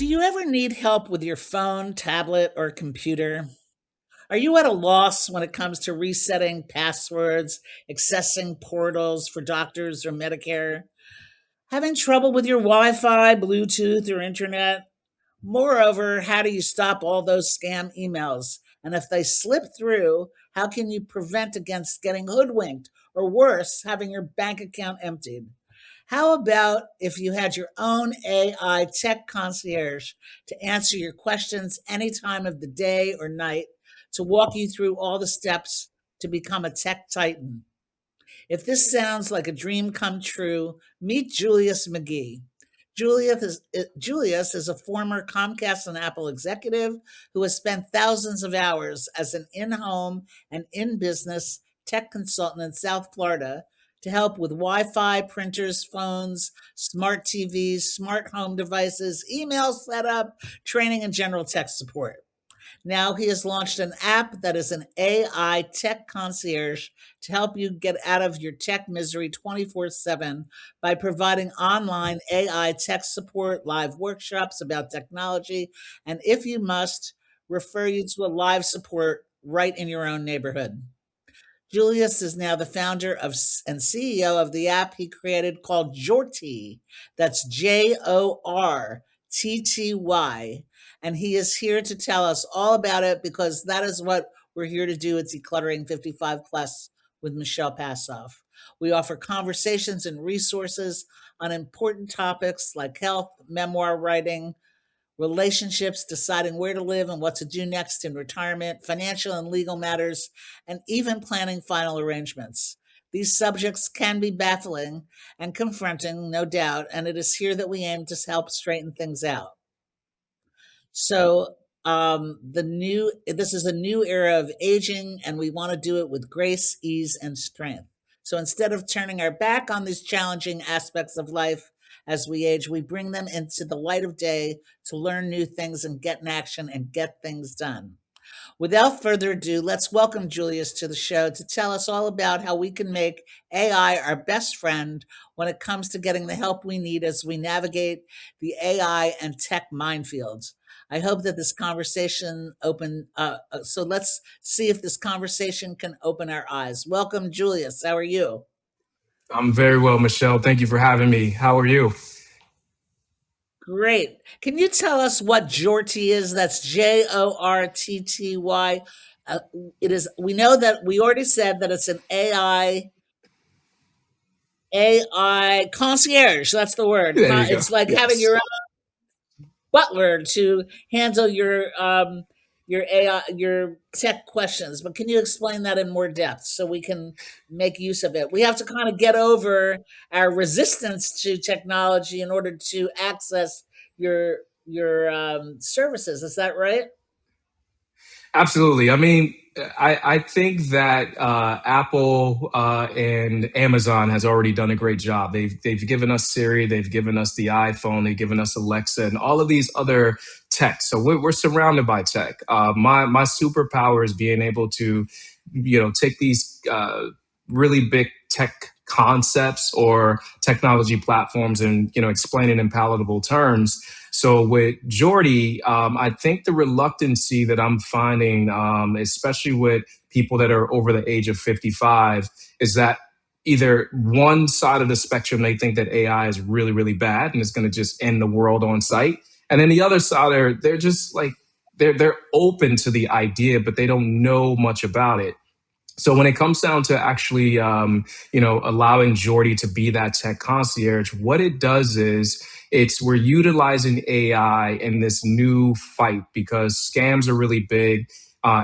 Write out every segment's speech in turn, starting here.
Do you ever need help with your phone, tablet, or computer? Are you at a loss when it comes to resetting passwords, accessing portals for doctors or Medicare? Having trouble with your Wi Fi, Bluetooth, or internet? Moreover, how do you stop all those scam emails? And if they slip through, how can you prevent against getting hoodwinked or worse, having your bank account emptied? How about if you had your own AI tech concierge to answer your questions any time of the day or night, to walk you through all the steps to become a tech titan? If this sounds like a dream come true, meet Julius McGee. Julius is a former Comcast and Apple executive who has spent thousands of hours as an in home and in business tech consultant in South Florida to help with Wi Fi, printers, phones, smart TVs, smart home devices, email setup, training, and general tech support. Now he has launched an app that is an AI tech concierge to help you get out of your tech misery 24/7 by providing online AI tech support, live workshops about technology, and if you must, refer you to a live support right in your own neighborhood. Julius is now the founder of and CEO of the app he created called Jortty. That's Jortty. And he is here to tell us all about it because that is what we're here to do at Decluttering 55 Plus with Michelle Passoff. We offer conversations and resources on important topics like health, memoir writing, relationships, deciding where to live and what to do next in retirement, financial and legal matters, and even planning final arrangements. These subjects can be baffling and confronting, no doubt, and it is here that we aim to help straighten things out. So, the new this is a new era of aging, and we want to do it with grace, ease, and strength. So instead of turning our back on these challenging aspects of life as we age, we bring them into the light of day to learn new things and get in action and get things done. Without further ado, let's welcome Julius to the show to tell us all about how we can make AI our best friend when it comes to getting the help we need as we navigate the AI and tech minefields. I hope that this conversation so let's see if this conversation can open our eyes. Welcome, Julius. How are you? I'm very well, Michelle. Thank you for having me. How are you? Great. Can you tell us what Jorty is? That's Jortty. Uh, it is. We know that we already said that it's an AI concierge. That's the word. There you go. It's like having Yes. your own butler to handle your AI, your tech questions. But can you explain that in more depth so we can make use of it? We have to kind of get over our resistance to technology in order to access your services. Is that right? Absolutely. I mean, I think that Apple and Amazon has already done a great job. They've given us Siri, they've given us the iPhone, they've given us Alexa, and all of these other tech. So we're surrounded by tech. My superpower is being able to, take these really big tech concepts or technology platforms and explain it in palatable terms. So with Jordy, I think the reluctancy that I'm finding, especially with people that are over the age of 55, is that either one side of the spectrum, they think that AI is really, really bad and it's going to just end the world on sight. And then the other side, they're just like, they're open to the idea, but they don't know much about it. So when it comes down to actually, allowing Jordy to be that tech concierge, what it does is we're utilizing AI in this new fight because scams are really big.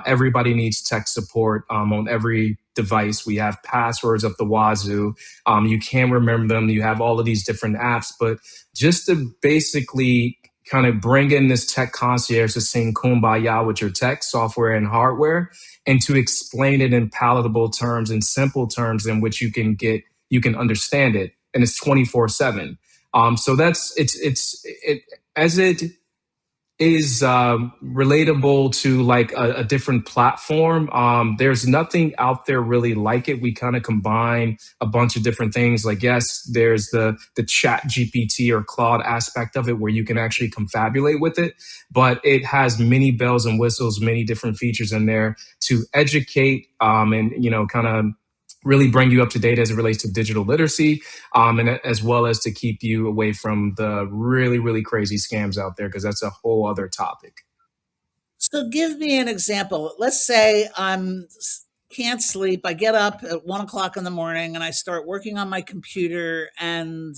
Everybody needs tech support on every device. We have passwords up the wazoo. You can't remember them. You have all of these different apps, but just to basically kind of bring in this tech concierge to sing kumbaya with your tech software and hardware and to explain it in palatable terms and simple terms in which you can understand it. And it's 24/7. So that's it as it is relatable to like a different platform. There's nothing out there really like it. We kind of combine a bunch of different things. Like, yes, there's the chat GPT or Claude aspect of it where you can actually confabulate with it, but it has many bells and whistles, many different features in there to educate and, you know, kind of really bring you up to date as it relates to digital literacy, and as well as to keep you away from the really, really crazy scams out there, because that's a whole other topic. So give me an example. Let's say I'm can't sleep. I get up at 1 o'clock in the morning and I start working on my computer. And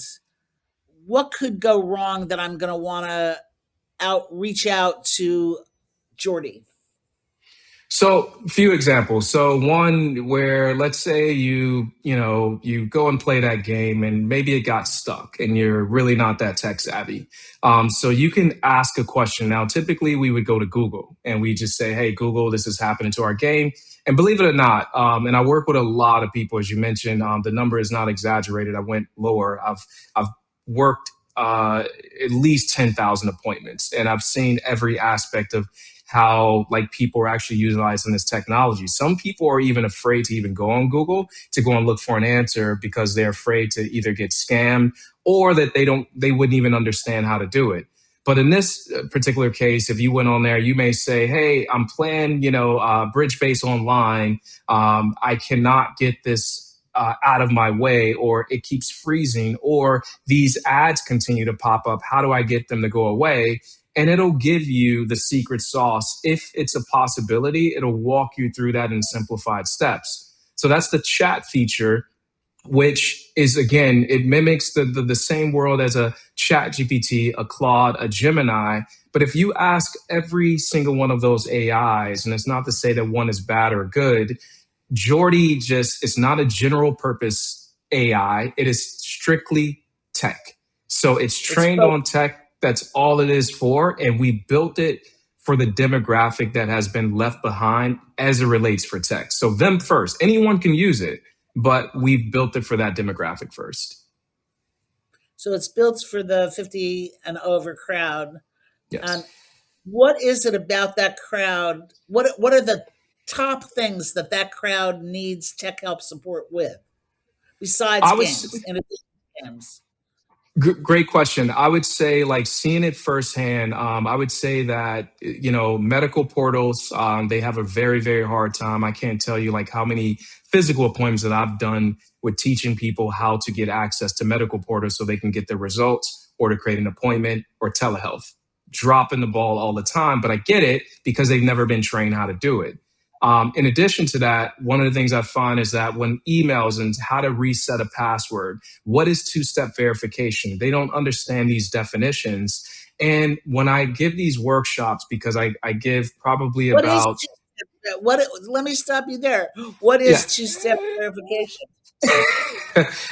what could go wrong that I'm going to want to reach out to Jordy? So, a few examples. So, one where let's say you go and play that game, and maybe it got stuck, and you're really not that tech savvy. So you can ask a question. Now, typically we would go to Google and we just say, "Hey, Google, this is happening to our game." And believe it or not, and I work with a lot of people, as you mentioned. The number is not exaggerated. I went lower. I've worked at least 10,000 appointments, and I've seen every aspect of how like people are actually utilizing this technology. Some people are even afraid to even go on Google to go and look for an answer because they're afraid to either get scammed or that they wouldn't even understand how to do it. But in this particular case, if you went on there, you may say, "Hey, I'm playing, bridge base online. I cannot get this out of my way, or it keeps freezing, or these ads continue to pop up. How do I get them to go away?" And it'll give you the secret sauce. If it's a possibility, it'll walk you through that in simplified steps. So that's the chat feature, which is, again, it mimics the same world as a chat GPT, a Claude, a Gemini. But if you ask every single one of those AIs, and it's not to say that one is bad or good, Jortty just is not a general purpose AI. It is strictly tech. So it's It's trained both. on tech. That's all it is for. And we built it for the demographic that has been left behind as it relates for tech. So them first. Anyone can use it, but we've built it for that demographic first. So it's built for the 50 and over crowd. And Yes. what is it about that crowd? What are the top things that crowd needs tech help support with besides I would games? In addition to games, Great question. I would say, like, seeing it firsthand, I would say that, medical portals, they have a very, very hard time. I can't tell you like how many physical appointments that I've done with teaching people how to get access to medical portals so they can get their results or to create an appointment or telehealth. Dropping the ball all the time, but I get it because they've never been trained how to do it. In addition to that, one of the things I find is that when emails and how to reset a password, what is two-step verification? They don't understand these definitions. And when I give these workshops, because I give probably what is about, what? Let me stop you there. What yeah. is two-step verification?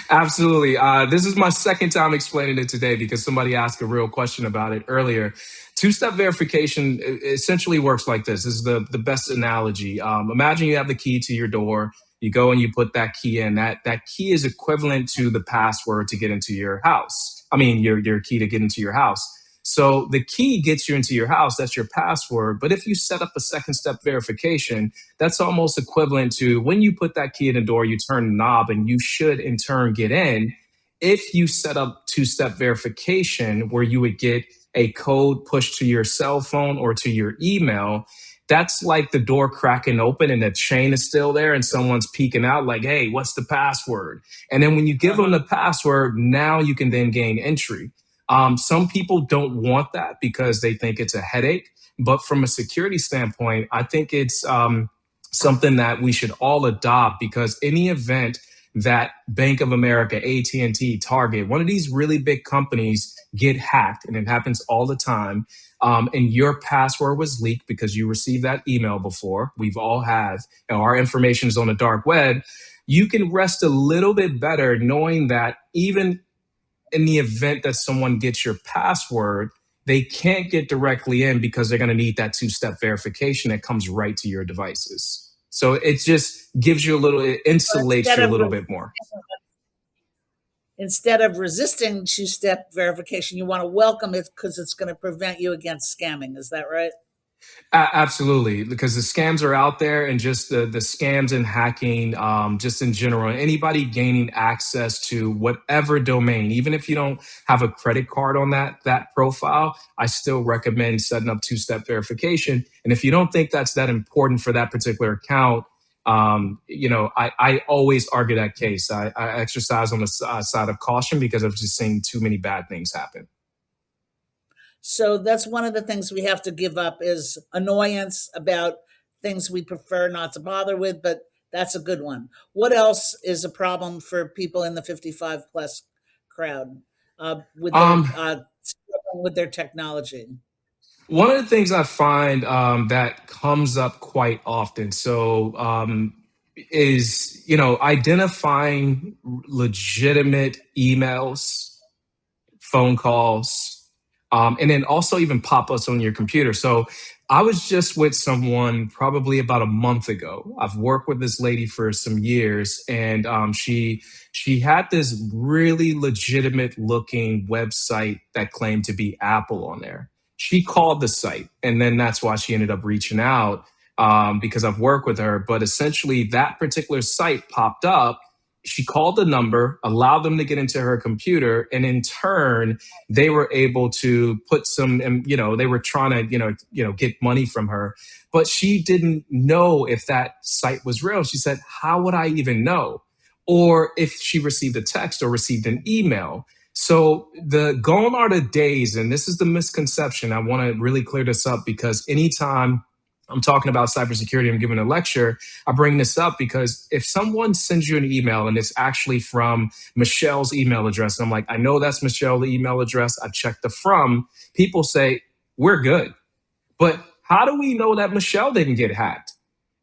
Absolutely. This is my second time explaining it today because somebody asked a real question about it earlier. Two-step verification essentially works like this. This is the best analogy. Imagine you have the key to your door. You go and you put that key in. That key is equivalent to the password to get into your house. I mean, your key to get into your house. So the key gets you into your house. That's your password. But if you set up a second step verification, that's almost equivalent to when you put that key in the door, you turn the knob and you should in turn get in. If you set up two-step verification where you would get a code pushed to your cell phone or to your email, that's like the door cracking open and the chain is still there and someone's peeking out like, "Hey, what's the password?" And then when you give them Uh-huh. the password, now you can then gain entry. Some people don't want that because they think it's a headache. But from a security standpoint, I think it's something that we should all adopt, because any event that Bank of America, AT&T, Target, one of these really big companies get hacked, and it happens all the time, and your password was leaked because you received that email before, we've all have, and our information is on the dark web, you can rest a little bit better knowing that even in the event that someone gets your password, they can't get directly in because they're going to need that two-step verification that comes right to your devices. So it just gives you a little, it So insulates instead you a of little bit more. instead of resisting two-step verification, you want to welcome it because it's going to prevent you against scamming. Is that right? Absolutely, because the scams are out there, and just the scams and hacking, just in general, anybody gaining access to whatever domain, even if you don't have a credit card on that profile, I still recommend setting up two-step verification. And if you don't think that's that important for that particular account, I always argue that case. I exercise on the side of caution because I've just seen too many bad things happen. So that's one of the things we have to give up is annoyance about things we prefer not to bother with, but that's a good one. What else is a problem for people in the 55 plus crowd with their Um, struggling with their technology? One of the things I find that comes up quite often, is identifying legitimate emails, phone calls, and then also even pop-ups on your computer. So I was just with someone probably about a month ago. I've worked with this lady for some years, and she had this really legitimate looking website that claimed to be Apple on there. She called the site, and then that's why she ended up reaching out, because I've worked with her. But essentially, that particular site popped up. She called the number, allowed them to get into her computer, and in turn, they were able to put some, and they were trying to, get money from her, but she didn't know if that site was real. She said, "How would I even know?" Or if she received a text or received an email. So the gone are the days, and this is the misconception. I want to really clear this up because anytime I'm talking about cybersecurity, I'm giving a lecture, I bring this up because if someone sends you an email and it's actually from Michelle's email address, and I'm like, I know that's Michelle's email address, I checked the from, people say, we're good. But how do we know that Michelle didn't get hacked?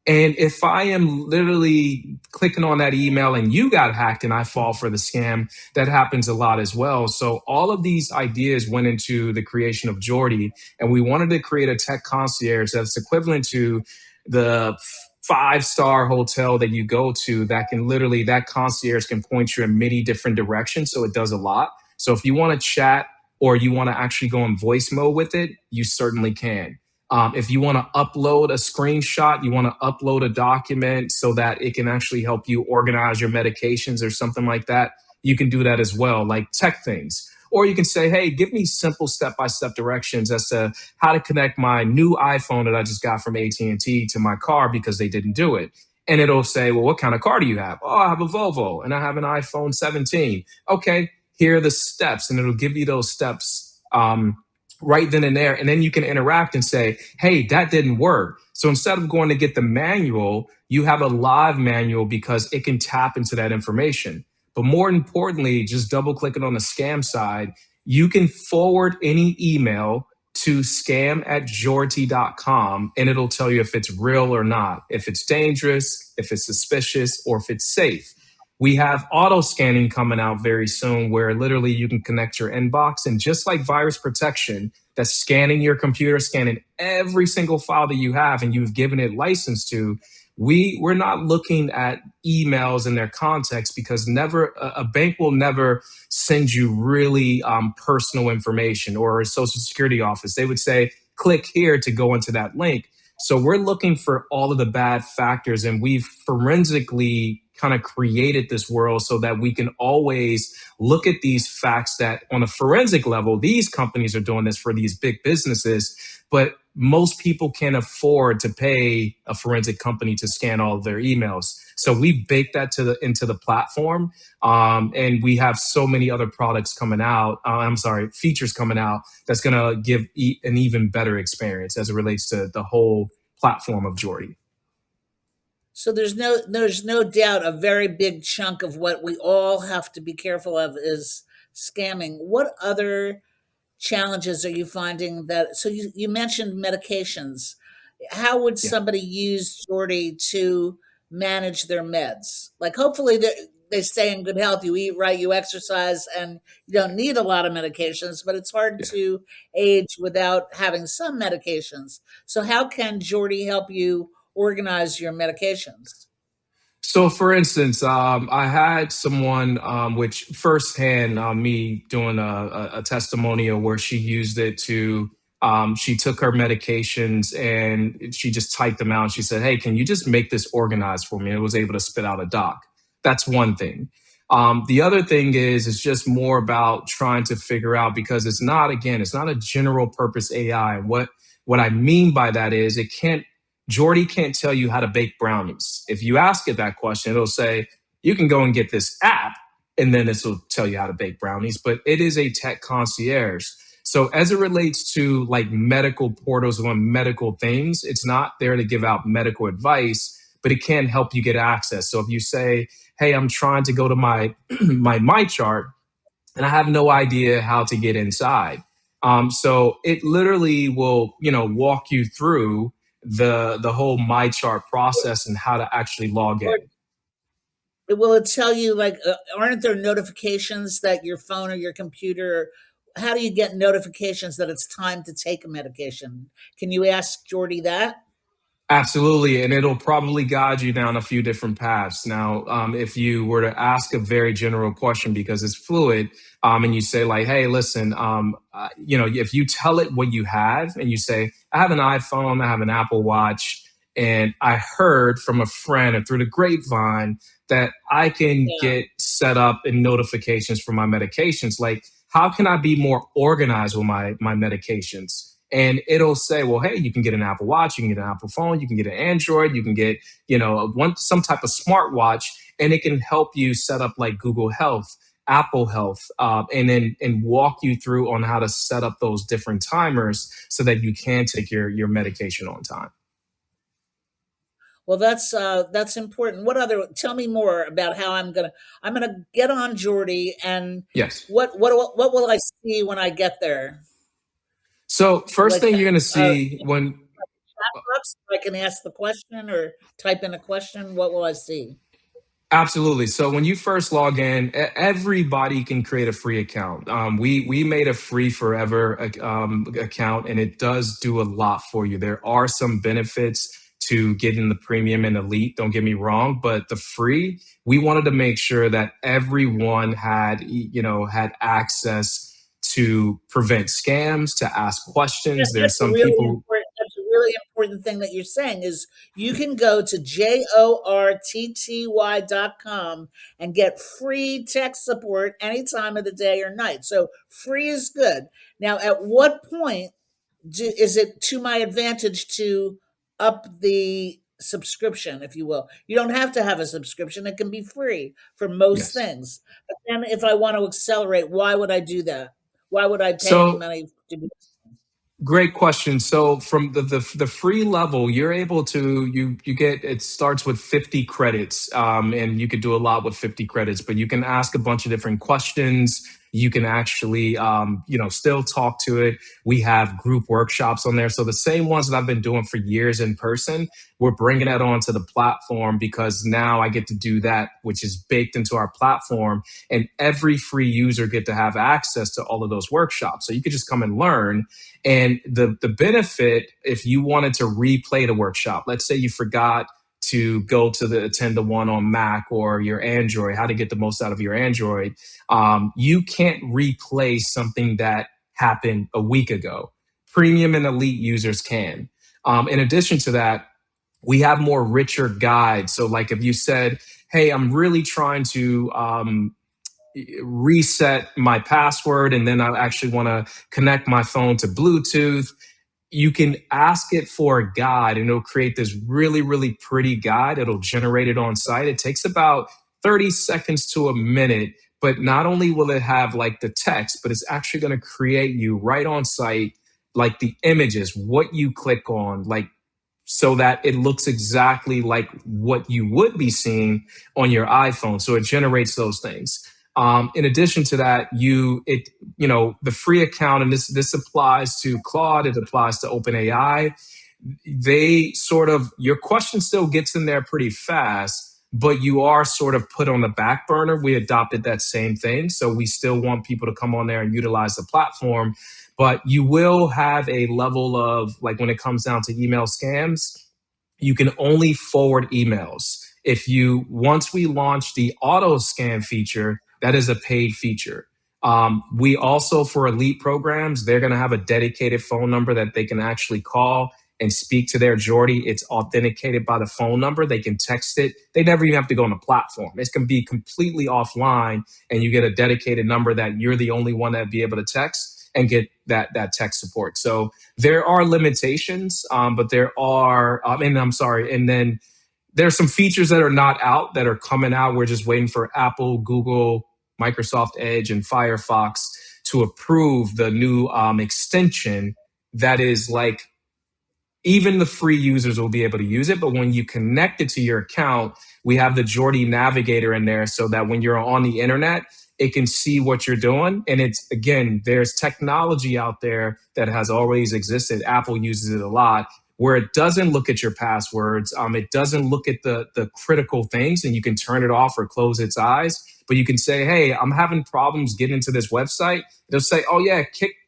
And if I am literally clicking on that email and you got hacked and I fall for the scam, that happens a lot as well. So all of these ideas went into the creation of Jortty, and we wanted to create a tech concierge that's equivalent to the five-star hotel that you go to, that can literally, that concierge can point you in many different directions. So it does a lot. So if you want to chat or you want to actually go in voice mode with it, you certainly can. If you want to upload a screenshot, you want to upload a document so that it can actually help you organize your medications or something like that, you can do that as well, like tech things. Or you can say, hey, give me simple step-by-step directions as to how to connect my new iPhone that I just got from AT&T to my car because they didn't do it. And it'll say, well, what kind of car do you have? Oh, I have a Volvo and I have an iPhone 17. Okay, here are the steps. And it'll give you those steps right then and there. And then you can interact and say, hey, that didn't work. So instead of going to get the manual, you have a live manual because it can tap into that information. But more importantly, just double clicking on the scam side, you can forward any email to scam@jorty.com and it'll tell you if it's real or not, if it's dangerous, if it's suspicious, or if it's safe. We have auto scanning coming out very soon where literally you can connect your inbox, and just like virus protection, that's scanning your computer, scanning every single file that you have and you've given it license to. We're not looking at emails in their context because never a bank will never send you really personal information, or a social security office. They would say, click here to go into that link. So we're looking for all of the bad factors, and we've forensically kind of created this world so that we can always look at these facts that on a forensic level, these companies are doing this for these big businesses, but most people can't afford to pay a forensic company to scan all of their emails. So we baked that into the platform, and we have so many other products coming out. Features coming out that's going to give an even better experience as it relates to the whole platform of Jortty. So there's no doubt a very big chunk of what we all have to be careful of is scamming. What other challenges are you finding that so you mentioned medications. How would Yeah. somebody use Jordy to manage their meds? Like hopefully they stay in good health, you eat right, you exercise, and you don't need a lot of medications, but it's hard Yeah. to age without having some medications. So how can Jordy help you organize your medications? So, for instance, I had someone, which firsthand, me doing a testimonial where she used it to, she took her medications and she just typed them out. She said, "Hey, can you just make this organized for me?" And it was able to spit out a doc. That's one thing. The other thing is, it's just more about trying to figure out because it's not, again, it's not a general purpose AI. And what I mean by that is it can't Jordy can't tell you how to bake brownies. If you ask it that question, it'll say, you can go and get this app, and then this will tell you how to bake brownies. But it is a tech concierge. So as it relates to like medical portals on medical things, it's not there to give out medical advice, but it can help you get access. So if you say, hey, I'm trying to go to my my chart and I have no idea how to get inside. So it literally will, walk you through the whole my chart process and how to actually log Or in. will it tell you, like, aren't there notifications that your phone or your computer? How do you get notifications that it's time to take a medication? Can you ask Jordy that? Absolutely, and it'll probably guide you down a few different paths. Now, if you were to ask a very general question because it's fluid, and you say like, "Hey, listen, if you tell it what you have, and you say, I have an iPhone, I have an Apple Watch, and I heard from a friend or through the grapevine that I can Yeah. get set up and notifications for my medications. Like, how can I be more organized with my medications?" And it'll say, well, hey, you can get an Apple Watch, you can get an Apple phone, you can get an Android, you can get, some type of smartwatch, and it can help you set up like Google Health, Apple Health, and then and walk you through on how to set up those different timers so that you can take your medication on time. Well, that's important. What other? Tell me more about how I'm gonna get on Jordy, and Yes. what will I see when I get there? So first Like, thing you're going to see when box, I can ask the question or type in a question. What will I see? Absolutely. So when you first log in, everybody can create a free account. We made a free forever account, and it does do a lot for you. There are some benefits to getting the premium and elite. Don't get me wrong, but the free, we wanted to make sure that everyone had access to prevent scams, to ask questions. There's some people. That's a really important thing that you're saying is you can go to jortty.com and get free tech support any time of the day or night. So free is good. Now, at what point is it to my advantage to up the subscription, if you will? You don't have to have a subscription; it can be free for most Yes. things. But then, if I want to accelerate, why would I do that? Why would I pay any So money to do? great question. So from the free level, you're able to you get it starts with 50 credits, and you could do a lot with 50 credits. But you can ask a bunch of different questions. You can actually still talk to it. We have group workshops on there, so the same ones that I've been doing for years in person, we're bringing that onto the platform because now I get to do that, which is baked into our platform, and every free user get to have access to all of those workshops. So you could just come and learn, and the benefit, if you wanted to replay the workshop, let's say you forgot to go to the attend the one on Mac or your Android, how to get the most out of your Android, you can't replay something that happened a week ago. Premium and elite users can. In addition to that, we have more richer guides. So, like if you said, "Hey, I'm really trying to reset my password, and then I actually want to connect my phone to Bluetooth," you can ask it for a guide, and it'll create this really, really pretty guide. It'll generate it on site. It takes about 30 seconds to a minute. But not only will it have like the text, but it's actually going to create you right on site, like the images, what you click on, like so that it looks exactly like what you would be seeing on your iPhone. So it generates those things. In addition to that, the free account, and this applies to Claude, it applies to OpenAI. They sort of, your question still gets in there pretty fast, but you are sort of put on the back burner. We adopted that same thing, so we still want people to come on there and utilize the platform, but you will have a level of, like, when it comes down to email scams, you can only forward emails. Once we launch the auto scan feature, that is a paid feature. We also, for elite programs, they're going to have a dedicated phone number that they can actually call and speak to their Jordy. It's authenticated by the phone number. They can text it. They never even have to go on the platform. It can be completely offline, and you get a dedicated number that you're the only one that'd be able to text and get that text support. So there are limitations, but there are, and I'm sorry, and then there's some features that are not out that are coming out. We're just waiting for Apple, Google, Microsoft Edge, and Firefox to approve the new extension that is like, even the free users will be able to use it. But when you connect it to your account, we have the Jordy Navigator in there so that when you're on the internet, it can see what you're doing. And it's, again, there's technology out there that has always existed. Apple uses it a lot, where it doesn't look at your passwords. It doesn't look at the critical things, and you can turn it off or close its eyes. But you can say, hey, I'm having problems getting into this website. They'll say, oh yeah,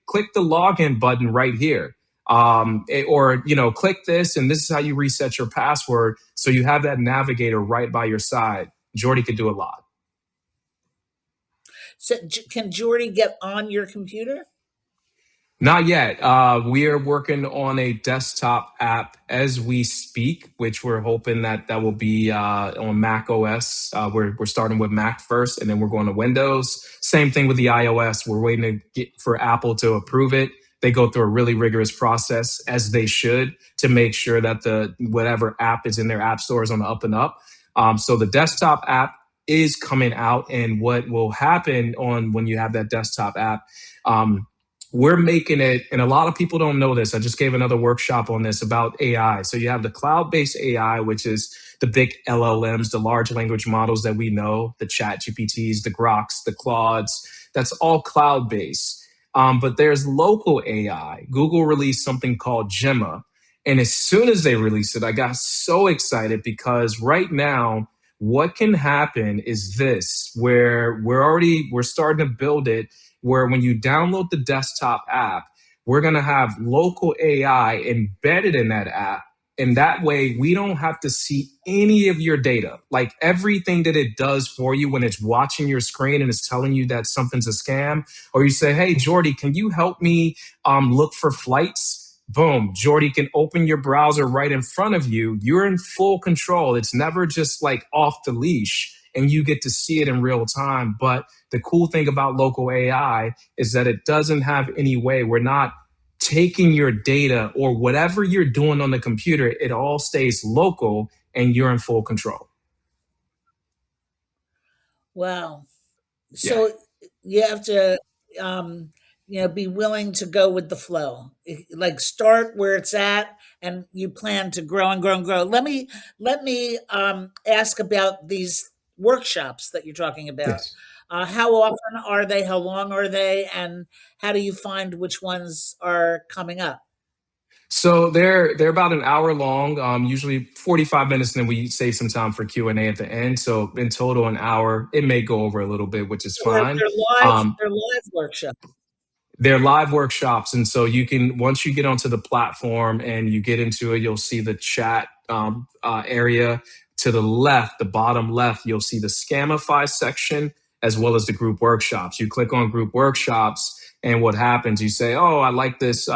click the login button right here. Or, click this, and this is how you reset your password. So you have that navigator right by your side. Jordy could do a lot. So can Jordy get on your computer? Not yet. We are working on a desktop app as we speak, which we're hoping that will be on Mac OS. We're starting with Mac first, and then we're going to Windows. Same thing with the iOS. We're waiting for Apple to approve it. They go through a really rigorous process, as they should, to make sure that whatever app is in their app store is on the up and up. So the desktop app is coming out, and what will happen when you have that desktop app, we're making it, and a lot of people don't know this. I just gave another workshop on this about AI. So you have the cloud-based AI, which is the big LLMs, the large language models that we know, the Chat GPTs, the Groks, the Claudes. That's all cloud-based. But there's local AI. Google released something called Gemma. And as soon as they released it, I got so excited, because right now, what can happen is this, where we're starting to build it, where when you download the desktop app, we're going to have local AI embedded in that app. And that way, we don't have to see any of your data. Like, everything that it does for you when it's watching your screen and it's telling you that something's a scam, or you say, hey, Jordy, can you help me look for flights? Boom, Jordy can open your browser right in front of you. You're in full control. It's never just like off the leash, and you get to see it in real time. But the cool thing about local AI is that it doesn't have any way. We're not taking your data or whatever you're doing on the computer. It all stays local, and you're in full control. Wow. Yeah. So you have to, be willing to go with the flow. Like, start where it's at, and you plan to grow and grow and grow. Let me ask about these workshops that you're talking about. Yes. How often are they? How long are they? And how do you find which ones are coming up? So they're about an hour long, usually 45 minutes, and then we save some time for Q&A at the end. So in total, an hour. It may go over a little bit, which is So they're, fine. they're live. Um, They're live workshops. they're live workshops, and so you can, once you get onto the platform and you get into it, you'll see the chat area to the left, the bottom left. You'll see the Scamify section as well as the group workshops. You click on group workshops, and what happens? You say, "Oh, I like this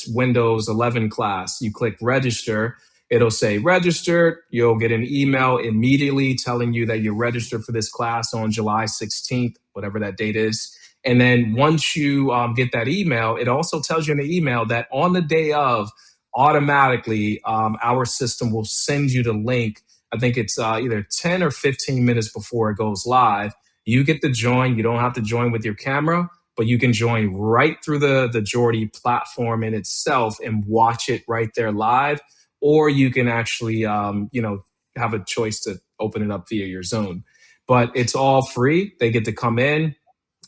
Windows 11 class." You click register. It'll say registered. You'll get an email immediately telling you that you're registered for this class on July 16th, whatever that date is. And then once you get that email, it also tells you in the email that on the day of, automatically, our system will send you the link. I think it's either 10 or 15 minutes before it goes live. You get to join. You don't have to join with your camera, but you can join right through the Jortty platform in itself and watch it right there live. Or you can actually, have a choice to open it up via your Zoom. But it's all free. They get to come in.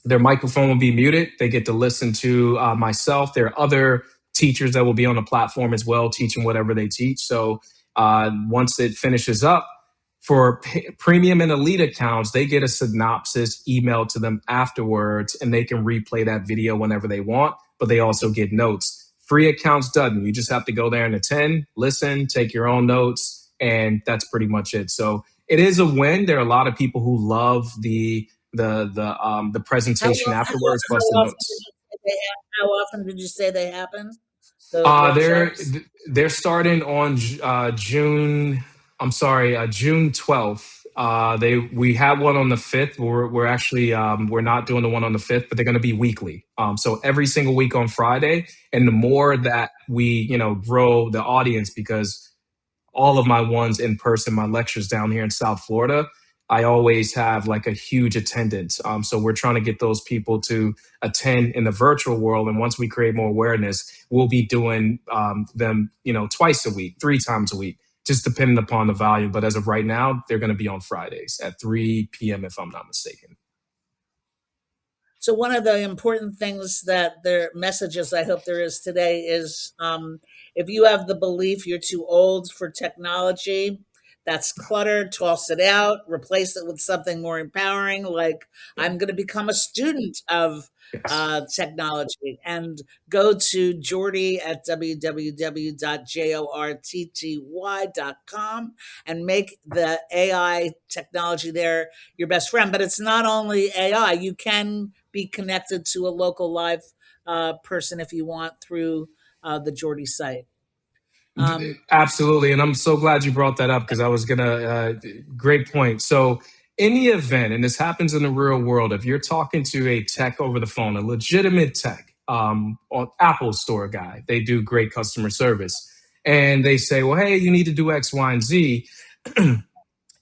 Their microphone will be muted. They get to listen to myself. There are other teachers that will be on the platform as well, teaching whatever they teach. So once it finishes up, for premium and elite accounts, they get a synopsis emailed to them afterwards, and they can replay that video whenever they want, but they also get notes. Free accounts doesn't. You just have to go there and attend, listen, take your own notes, and that's pretty much it. So it is a win. There are a lot of people who love the How, presentation lo- afterwards, how plus the often did notes. you say they how often did you say they happen? The workshops? They're starting on June. I'm sorry, June 12th. We had one on the 5th. We're actually we're not doing the one on the 5th, but they're going to be weekly. So every single week on Friday, and the more that we grow the audience, because all of my ones in person, my lectures down here in South Florida, I always have like a huge attendance. So we're trying to get those people to attend in the virtual world. And once we create more awareness, we'll be doing them, twice a week, 3 times a week, just depending upon the volume. But as of right now, they're going to be on Fridays at 3 p.m. if I'm not mistaken. So one of the important things that their messages I hope there is today is if you have the belief you're too old for technology, that's clutter, toss it out, replace it with something more empowering, like I'm going to become a student of Yes. technology, and go to Jortty at www.jortty.com and make the AI technology there your best friend. But it's not only AI. You can be connected to a local live person if you want through the Jortty site. Um, Absolutely. And I'm so glad you brought that up, because I was going to, great point. So, in the event, and this happens in the real world, if you're talking to a tech over the phone, a legitimate tech, or Apple store guy, they do great customer service, and they say, well, hey, you need to do X, Y, and Z.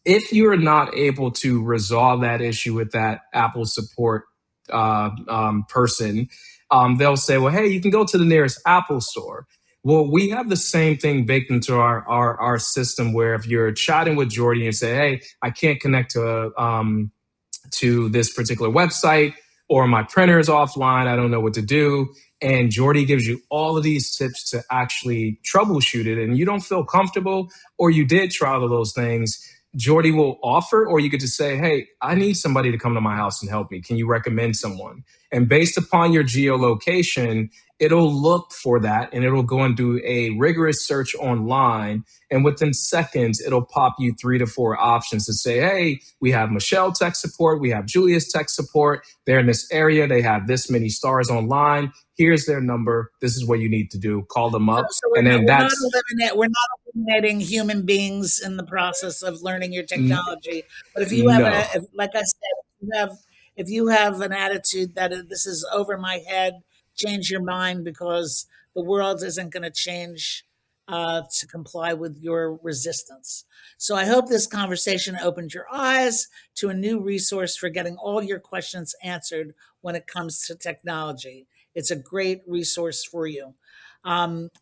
If you're not able to resolve that issue with that Apple support person, they'll say, well, hey, you can go to the nearest Apple store. Well, we have the same thing baked into our system, where if you're chatting with Jordy and say, hey, I can't connect to this particular website, or my printer is offline, I don't know what to do. And Jordy gives you all of these tips to actually troubleshoot it, and you don't feel comfortable, or you did try all of those things, Jordy will offer, or you could just say, hey, I need somebody to come to my house and help me. Can you recommend someone? And based upon your geolocation, it'll look for that, and it'll go and do a rigorous search online. And within seconds, it'll pop you 3 to 4 options to say, hey, we have Michelle tech support, we have Julius tech support. They're in this area, they have this many stars online. Here's their number. This is what you need to do. Call them So, up. so And then that's we're not eliminating human beings in the process of learning your technology. But if you have no. like I said, if you have an attitude that this is over my head, change your mind, because the world isn't going to change to comply with your resistance. So I hope this conversation opened your eyes to a new resource for getting all your questions answered when it comes to technology. It's a great resource for you.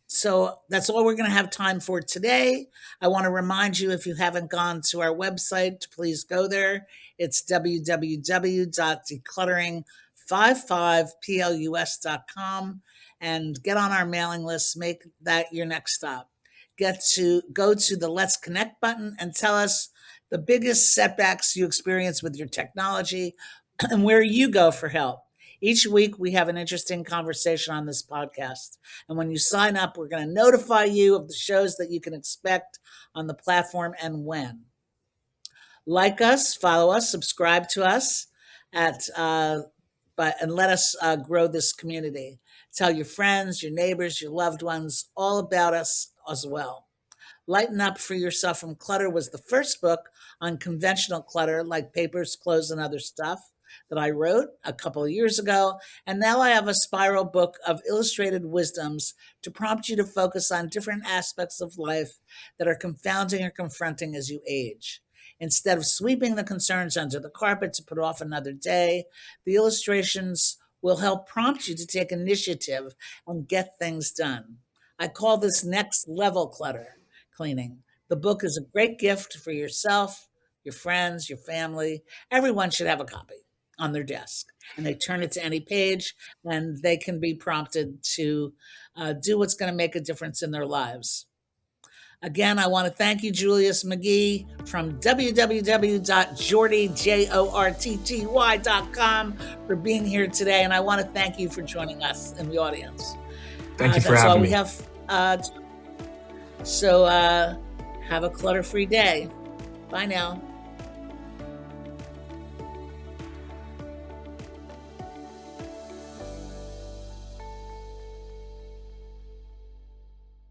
So that's all we're going to have time for today. I want to remind you, if you haven't gone to our website, to please go there. It's www.decluttering55plus.com, and get on our mailing list. Make that your next stop. Go to the Let's Connect button and tell us the biggest setbacks you experience with your technology and where you go for help. Each week, we have an interesting conversation on this podcast. And when you sign up, we're going to notify you of the shows that you can expect on the platform and when. Like us, follow us, subscribe to us at and let us grow this community. Tell your friends, your neighbors, your loved ones all about us as well. Lighten Up, Free Yourself from Clutter was the first book on conventional clutter, like papers, clothes, and other stuff, that I wrote a couple of years ago. And now I have a spiral book of illustrated wisdoms to prompt you to focus on different aspects of life that are confounding or confronting as you age. Instead of sweeping the concerns under the carpet to put off another day, the illustrations will help prompt you to take initiative and get things done. I call this next level clutter cleaning. The book is a great gift for yourself, your friends, your family. Everyone should have a copy on their desk, and they turn it to any page, and they can be prompted to do what's going to make a difference in their lives. Again, I want to thank you, Julius McGee from www.jortty.com, for being here today. And I want to thank you for joining us in the audience. Thank you for That's all having we me. have. So have a clutter free day. Bye now.